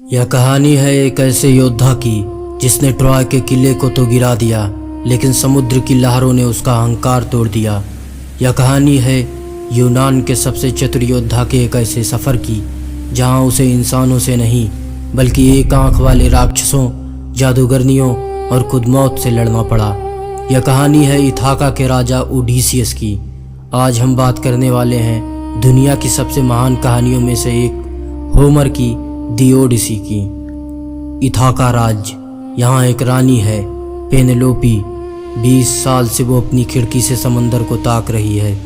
यह कहानी है एक ऐसे योद्धा की जिसने ट्रॉय के किले को तो गिरा दिया, लेकिन समुद्र की लहरों ने उसका अहंकार तोड़ दिया। यह कहानी है यूनान के सबसे चतुर योद्धा के एक ऐसे सफ़र की जहां उसे इंसानों से नहीं बल्कि एक आंख वाले राक्षसों, जादूगरनियों और खुद मौत से लड़ना पड़ा। यह कहानी है इथाका के राजा ओडिसियस की। आज हम बात करने वाले हैं दुनिया की सबसे महान कहानियों में से एक, होमर की दी ओडिसी की। इथाका राज्य। यहाँ एक रानी है, पेनेलोपी। 20 साल से वो अपनी खिड़की से समंदर को ताक रही है।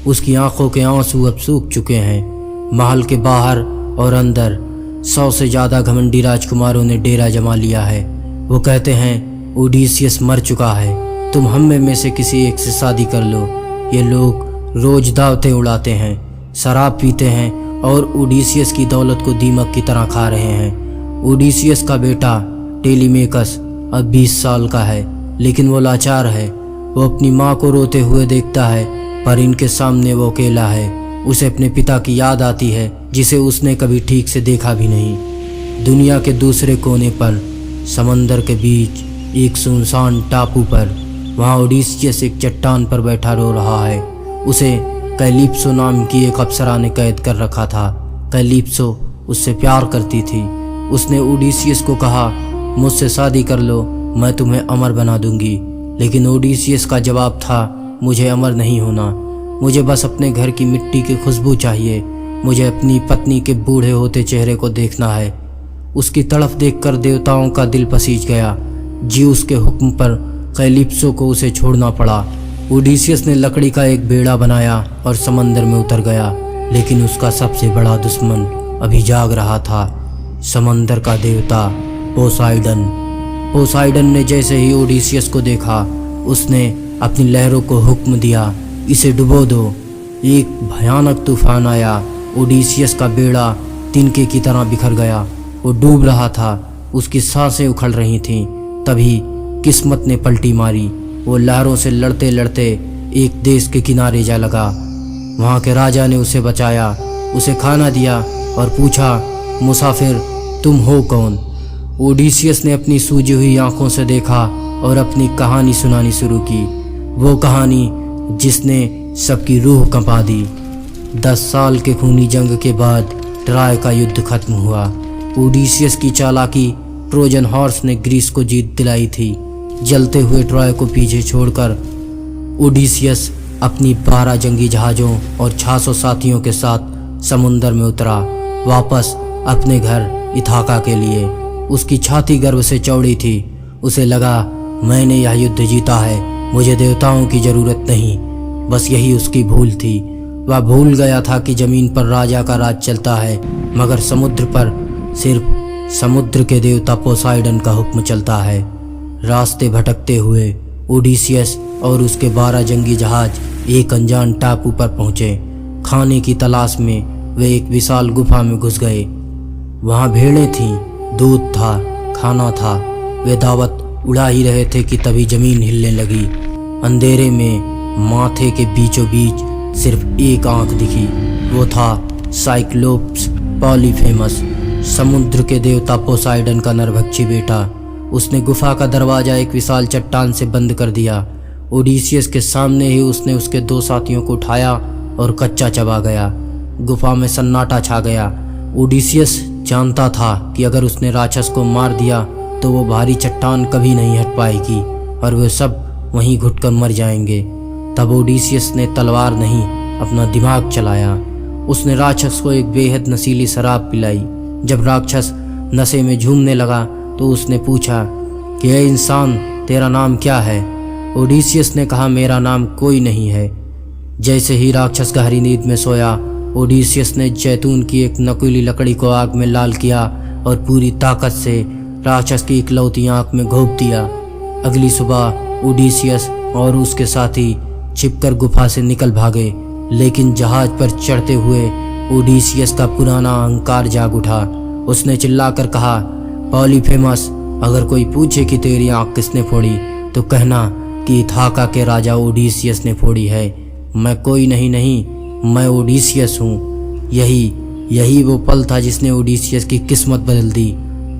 उसकी आंखों के आंसू अब सूख चुके हैं। महल के बाहर और अंदर 100 से ज़्यादा घमंडी राजकुमारों ने डेरा जमा लिया है। वो कहते हैं ओडिसियस मर चुका है, तुम हम में से किसी एक से शादी कर लो। ये लोग रोज दावतें उड़ाते हैं, शराब पीते हैं और ओडिसियस की दौलत को दीमक की तरह खा रहे हैं। ओडिसियस का बेटा टेलीमेकस अब 20 साल का है, लेकिन वो लाचार है। वो अपनी माँ को रोते हुए देखता है, पर इनके सामने वो अकेला है। उसे अपने पिता की याद आती है, जिसे उसने कभी ठीक से देखा भी नहीं। दुनिया के दूसरे कोने पर, समंदर के बीच एक सुनसान टापू पर, वहाँ ओडिसियस एक चट्टान पर बैठा रो रहा है। उसे कैलिप्सो नाम की एक अप्सरा ने कैद कर रखा था। कैलिप्सो उससे प्यार करती थी। उसने ओडिसियस को कहा, मुझसे शादी कर लो, मैं तुम्हें अमर बना दूंगी। लेकिन ओडिसियस का जवाब था, मुझे अमर नहीं होना, मुझे बस अपने घर की मिट्टी की खुशबू चाहिए। मुझे अपनी पत्नी के बूढ़े होते चेहरे को देखना है। उसकी तड़फ देखकर देवताओं का दिल पसीज गया। ज़्यूस के हुक्म पर कैलिप्सो को उसे छोड़ना पड़ा। ओडिसियस ने लकड़ी का एक बेड़ा बनाया और समंदर में उतर गया, लेकिन उसका सबसे बड़ा दुश्मन अभी जाग रहा था, समंदर का देवता पोसाइडन। पोसाइडन ने जैसे ही ओडिसियस को देखा, उसने अपनी लहरों को हुक्म दिया, इसे डुबो दो। एक भयानक तूफान आया। ओडिसियस का बेड़ा तिनके की तरह बिखर गया। वो डूब रहा था, उसकी सांसें उखड़ रही थीं। तभी किस्मत ने पलटी मारी। वो लहरों से लड़ते लड़ते एक देश के किनारे जा लगा। वहाँ के राजा ने उसे बचाया, उसे खाना दिया और पूछा, मुसाफिर तुम हो कौन? ओडिसियस ने अपनी सूजी हुई आंखों से देखा और अपनी कहानी सुनानी शुरू की। वो कहानी जिसने सबकी रूह कंपा दी। 10 साल के खूनी जंग के बाद ट्रॉय का युद्ध खत्म हुआ। ओडिसियस की चालाकी ट्रोजन हॉर्स ने ग्रीस को जीत दिलाई थी। जलते हुए ट्रॉय को पीछे छोड़कर ओडिसियस अपनी 12 जंगी जहाज़ों और 600 साथियों के साथ समुंदर में उतरा, वापस अपने घर इथाका के लिए। उसकी छाती गर्व से चौड़ी थी। उसे लगा, मैंने यह युद्ध जीता है, मुझे देवताओं की ज़रूरत नहीं। बस यही उसकी भूल थी। वह भूल गया था कि ज़मीन पर राजा का राज चलता है, मगर समुद्र पर सिर्फ समुद्र के देवता पोसाइडन का हुक्म चलता है। रास्ते भटकते हुए ओडिसियस और उसके 12 जंगी जहाज एक अनजान टापू पर पहुंचे। खाने की तलाश में वे एक विशाल गुफा में घुस गए। वहां भेड़ें थीं, दूध था, खाना था। वे दावत उड़ा ही रहे थे कि तभी जमीन हिलने लगी। अंधेरे में माथे के बीचों बीच सिर्फ एक आंख दिखी। वो था साइक्लोप्स पॉलीफेमस, समुद्र के देवता पोसाइडन का नरभक्षी बेटा। उसने गुफा का दरवाज़ा एक विशाल चट्टान से बंद कर दिया। ओडिसियस के सामने ही उसने उसके 2 साथियों को उठाया और कच्चा चबा गया। गुफा में सन्नाटा छा गया। ओडिसियस जानता था कि अगर उसने राक्षस को मार दिया तो वो भारी चट्टान कभी नहीं हट पाएगी और वे सब वहीं घुटकर मर जाएंगे। तब ओडिसियस ने तलवार नहीं, अपना दिमाग चलाया। उसने राक्षस को एक बेहद नशीली शराब पिलाई। जब राक्षस नशे में झूमने लगा तो उसने पूछा कि ए इंसान, तेरा नाम क्या है? ओडिसियस ने कहा, मेरा नाम कोई नहीं है। जैसे ही राक्षस गहरी नींद में सोया, ओडिसियस ने जैतून की एक नकीली लकड़ी को आग में लाल किया और पूरी ताकत से राक्षस की इकलौती आंख में घोंप दिया। अगली सुबह ओडिसियस और उसके साथी छिपकर गुफा से निकल भागे, लेकिन जहाज पर चढ़ते हुए ओडिसियस का पुराना अहंकार जाग उठा। उसने चिल्लाकर कहा, पॉलीफेमस, अगर कोई पूछे कि तेरी आंख किसने फोड़ी तो कहना कि इथाका के राजा ओडिसियस ने फोड़ी है। मैं कोई नहीं, मैं ओडिसियस हूँ। यही वो पल था जिसने ओडिसियस की किस्मत बदल दी।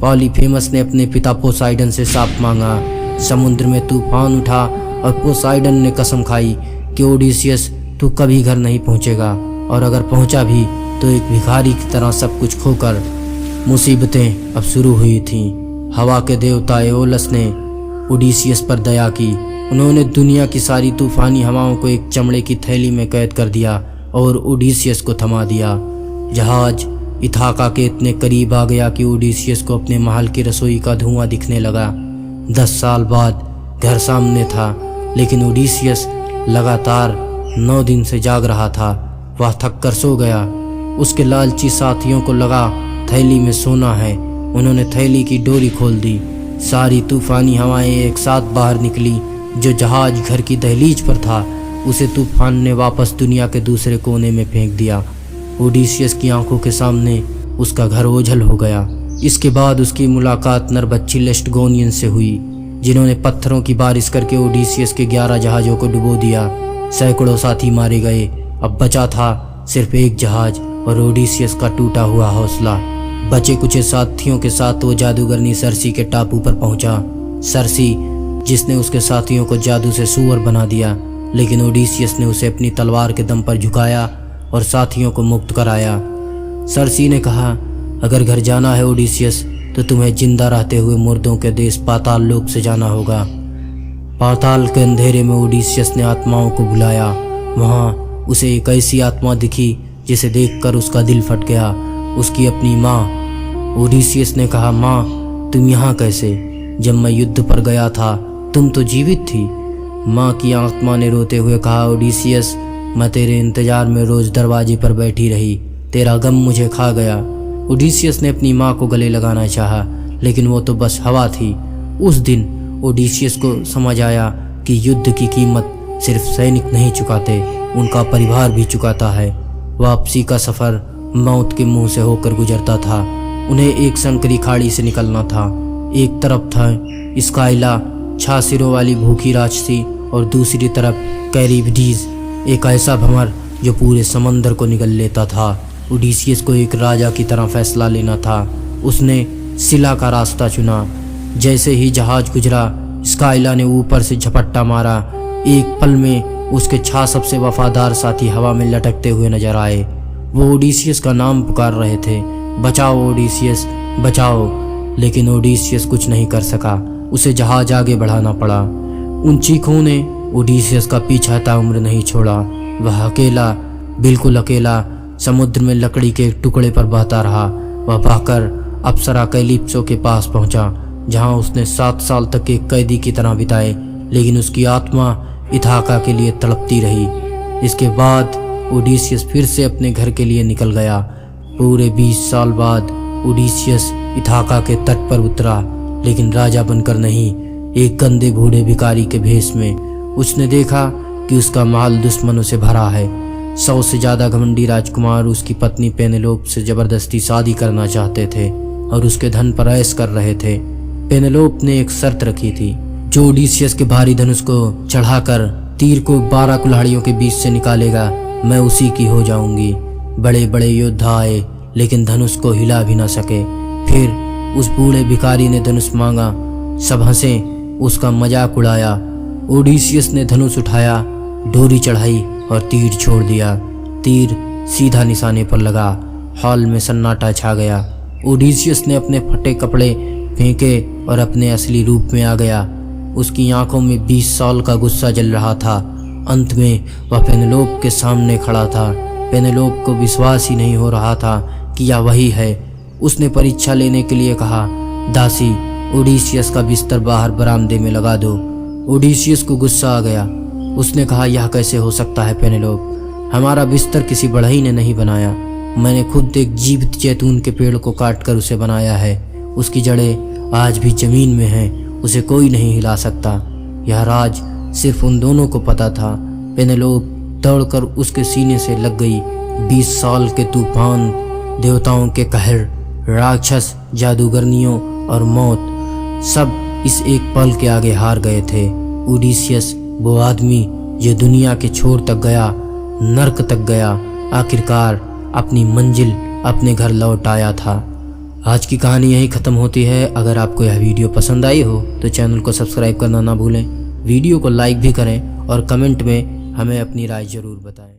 पॉलीफेमस ने अपने पिता पोसाइडन से शाप मांगा। समुद्र में तूफान उठा और पोसाइडन ने कसम खाई कि ओडिसियस तू कभी घर नहीं पहुंचेगा, और अगर पहुंचा भी तो एक भिखारी की तरह सब कुछ खोकर। मुसीबतें अब शुरू हुई थीं। हवा के देवता एओलस ने ओडिसियस पर दया की। उन्होंने दुनिया की सारी तूफानी हवाओं को एक चमड़े की थैली में कैद कर दिया और ओडिसियस को थमा दिया। जहाज इथाका के इतने करीब आ गया कि ओडिसियस को अपने महल की रसोई का धुआं दिखने लगा। 10 साल बाद घर सामने था, लेकिन ओडिसियस लगातार 9 दिन से जाग रहा था। वह थक कर सो गया। उसके लालची साथियों को लगा थैली में सोना है। उन्होंने थैली की डोरी खोल दी। सारी तूफानी हवाएं एक साथ बाहर निकली। जो जहाज घर की दहलीज पर था उसे तूफान ने वापस दुनिया के दूसरे कोने में फेंक दिया। ओडिसियस की आंखों के सामने उसका घर ओझल हो गया। इसके बाद उसकी मुलाकात नरबच्ची लेस्टगोनियन से हुई, जिन्होंने पत्थरों की बारिश करके ओडिसियस के 11 जहाज़ों को डुबो दिया। सैकड़ों साथी मारे गए। अब बचा था सिर्फ एक जहाज और ओडिसियस का टूटा हुआ हौसला। बचे कुछ साथियों के साथ वो जादूगरनी सर्सी के टापू पर पहुंचा। सर्सी जिसने उसके साथियों को जादू से सूअर बना दिया, लेकिन ओडिसियस ने उसे अपनी तलवार के दम पर झुकाया और साथियों को मुक्त कराया। सर्सी ने कहा, अगर घर जाना है ओडिसियस तो तुम्हें जिंदा रहते हुए मुर्दों के देश पाताल लोक से जाना होगा। पाताल के अंधेरे में ओडिसियस ने आत्माओं को बुलाया। वहाँ उसे एक ऐसी आत्मा दिखी जिसे देखकर उसका दिल फट गया, उसकी अपनी माँ। ओडिसियस ने कहा, माँ तुम यहाँ कैसे? जब मैं युद्ध पर गया था तुम तो जीवित थी। माँ की आत्मा ने रोते हुए कहा, ओडिसियस मैं तेरे इंतजार में रोज दरवाजे पर बैठी रही, तेरा गम मुझे खा गया। ओडिसियस ने अपनी माँ को गले लगाना चाहा, लेकिन वो तो बस हवा थी। उस दिन ओडिसियस को समझ आया कि युद्ध की कीमत सिर्फ सैनिक नहीं चुकाते, उनका परिवार भी चुकाता है। वापसी का सफर मौत के मुंह से होकर गुजरता था। उन्हें एक संकरी खाड़ी से निकलना था। एक तरफ था स्काइला, छासिरों वाली भूखी राक्षसी, और दूसरी तरफ कैरिबडीज, एक ऐसा भंवर जो पूरे समंदर को निगल लेता था। ओडिसियस को एक राजा की तरह फैसला लेना था। उसने सिला का रास्ता चुना। जैसे ही जहाज गुजरा, स्काइला ने ऊपर से झपट्टा मारा। एक पल में उसके 6 सबसे वफादार साथी हवा में लटकते हुए नजर आए। वो ओडिसियस का नाम पुकार रहे थे, बचाओ ओडिसियस बचाओ। लेकिन ओडिसियस कुछ नहीं कर सका। उसे जहाज आगे बढ़ाना पड़ा। उन चीखों ने ओडिसियस का पीछा ताउम्र नहीं छोड़ा। वह अकेला, बिल्कुल अकेला, समुद्र में लकड़ी के एक टुकड़े पर बहता रहा। वह बहकर अप्सरा कैलिप्सो के पास पहुंचा, जहां उसने 7 साल तक एक कैदी की तरह बिताए, लेकिन उसकी आत्मा इथाका के लिए तड़पती रही। इसके बाद ओडिसियस फिर से अपने घर के लिए निकल गया। पूरे 20 साल बाद ओडिसियस इथाका के तट पर उतरा, लेकिन राजा बनकर नहीं, एक गंदे बूढ़े भिखारी के भेष में। उसने देखा कि उसका महल दुश्मनों से भरा है। 100 से ज्यादा घमंडी राजकुमार उसकी पत्नी पेनेलोप से जबरदस्ती शादी करना चाहते थे और उसके धन पर ऐश कर रहे थे। पेनेलोप ने एक शर्त रखी थी, जो ओडिसियस के भारी धनुष को चढ़ाकर तीर को 12 कुल्हाड़ियों के बीच से निकालेगा, मैं उसी की हो जाऊंगी। बड़े बड़े योद्धा आए, लेकिन धनुष को हिला भी न सके। फिर उस बूढ़े भिखारी ने धनुष मांगा। सब हंसे, उसका मजाक उड़ाया। ओडिसियस ने धनुष उठाया, डोरी चढ़ाई और तीर छोड़ दिया। तीर सीधा निशाने पर लगा। हॉल में सन्नाटा छा गया। ओडिसियस ने अपने फटे कपड़े फेंके और अपने असली रूप में आ गया। उसकी आंखों में 20 साल का गुस्सा जल रहा था। अंत में वह पेनेलोप के सामने खड़ा था। पेनेलोप को विश्वास ही नहीं हो रहा था कि यह वही है। उसने परीक्षा लेने के लिए कहा, दासी ओडिसियस का बिस्तर बाहर बरामदे में लगा दो। ओडिसियस को गुस्सा आ गया। उसने कहा, यह कैसे हो सकता है पेनेलोप? हमारा बिस्तर किसी बढ़ई ने नहीं बनाया। मैंने खुद एक जीवित जैतून के पेड़ को काटकर उसे बनाया है। उसकी जड़ें आज भी जमीन में हैं, उसे कोई नहीं हिला सकता। यह राज सिर्फ उन दोनों को पता था। पेनेलोप दौड़कर उसके सीने से लग गई। 20 साल के तूफान, देवताओं के कहर, राक्षस, जादूगरनियों और मौत, सब इस एक पल के आगे हार गए थे। ओडिसियस, वो आदमी जो दुनिया के छोर तक गया, नर्क तक गया, आखिरकार अपनी मंजिल, अपने घर लौट आया था। आज की कहानी यहीं ख़त्म होती है। अगर आपको यह वीडियो पसंद आई हो तो चैनल को सब्सक्राइब करना ना भूलें। वीडियो को लाइक भी करें और कमेंट में हमें अपनी राय ज़रूर बताएं।